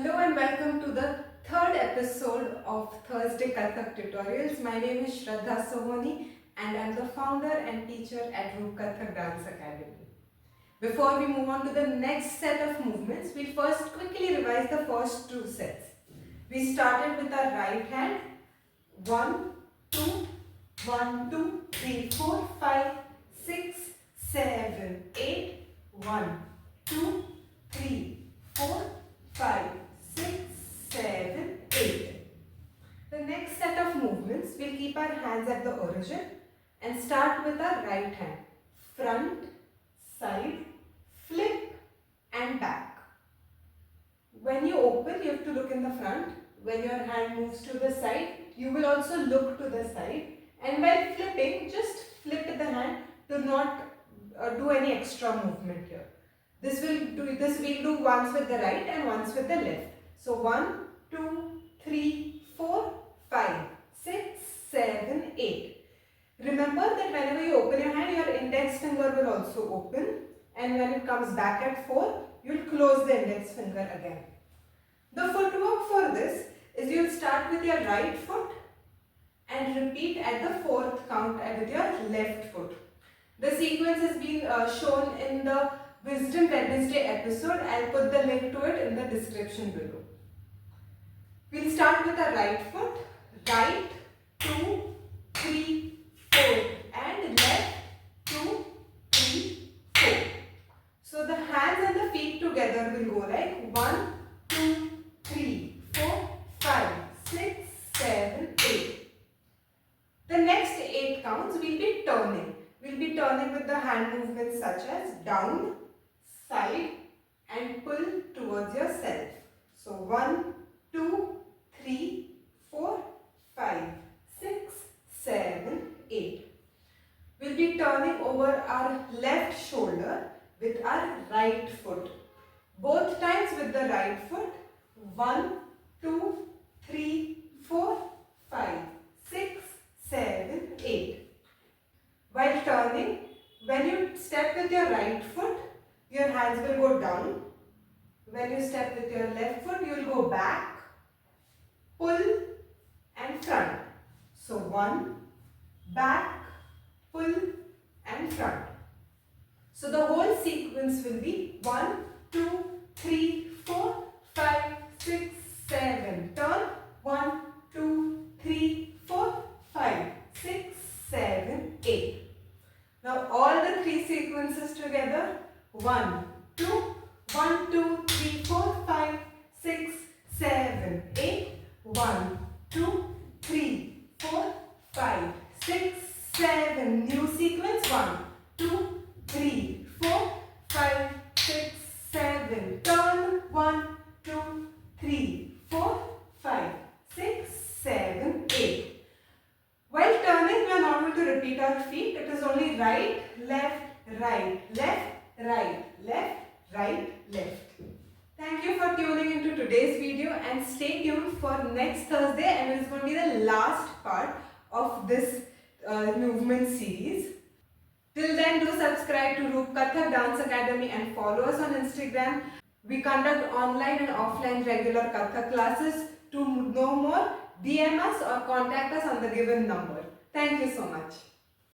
Hello and welcome to the third episode of Thursday Kathak tutorials. My name is Shraddha Sohoni and I am the founder and teacher at Kathak Dance Academy. Before we move on to the next set of movements, we'll first quickly revise the first two sets. We started with our right hand. 1, 2, 1, 2, 3, 4, 5, 6, 7, 8, 1, 2, 3, 4, 5, 6, 7, 8. The next set of movements, we'll keep our hands at the origin and start with our right hand. Front, side, flip and back. When you open, you have to look in the front. When your hand moves to the side, you will also look to the side. And while flipping, just flip the hand. Do not do any extra movement here. This we'll do once with the right and once with the left. So 1, 2, 3, 4, 5, 6, 7, 8. Remember that whenever you open your hand, your index finger will also open, and when it comes back at 4, you'll close the index finger again. The footwork for this is you'll start with your right foot and repeat at the 4th count with your left foot. The sequence has been shown in the Wisdom Wednesday episode. I'll put the link to it in the description below. We'll start with our right foot. Right, 2, 3, 4 and left, 2, 3, 4. So the hands and the feet together will go like 1, 2, 3, 4, 5, 6, 7, 8. The next 8 counts we'll be turning. We'll be turning with the hand movements such as down, side and pull towards yourself. So 1, 2, 3, 4, 5, 6, 7, 8. We'll be turning over our left shoulder with our right foot. Both times with the right foot. 1, 2, 3, 4, 5, 6, 7, 8. While turning, when you step with your right foot, your hands will go down. When you step with your left foot, you will go back, pull and front. So 1, back, pull and front. So the whole sequence will be 1, 2, 3, 4, 5, 6, 7. Turn 1, 2, 3, 4, 5, 6, 7, 8. Now all the 3 sequences together. 1, 2, 1, 2, 3, 4, 5, 6, 7, 8. 1, 2, 3, 4, 5, 6, 7. New sequence. 1, 2, 3, 4, 5, 6, 7. Turn 1, 2, 3, 4, 5, 6, 7, 8. While turning, we are not going to repeat our feet. It is only right, left, right, left, right, left, right, left. Thank you for tuning into today's video and stay tuned for next Thursday, and it's going to be the last part of this movement series. Till then, do subscribe to Kathak Dance Academy and follow us on Instagram. We conduct online and offline regular Kathak classes. To know more, DM us or contact us on the given number. Thank you so much.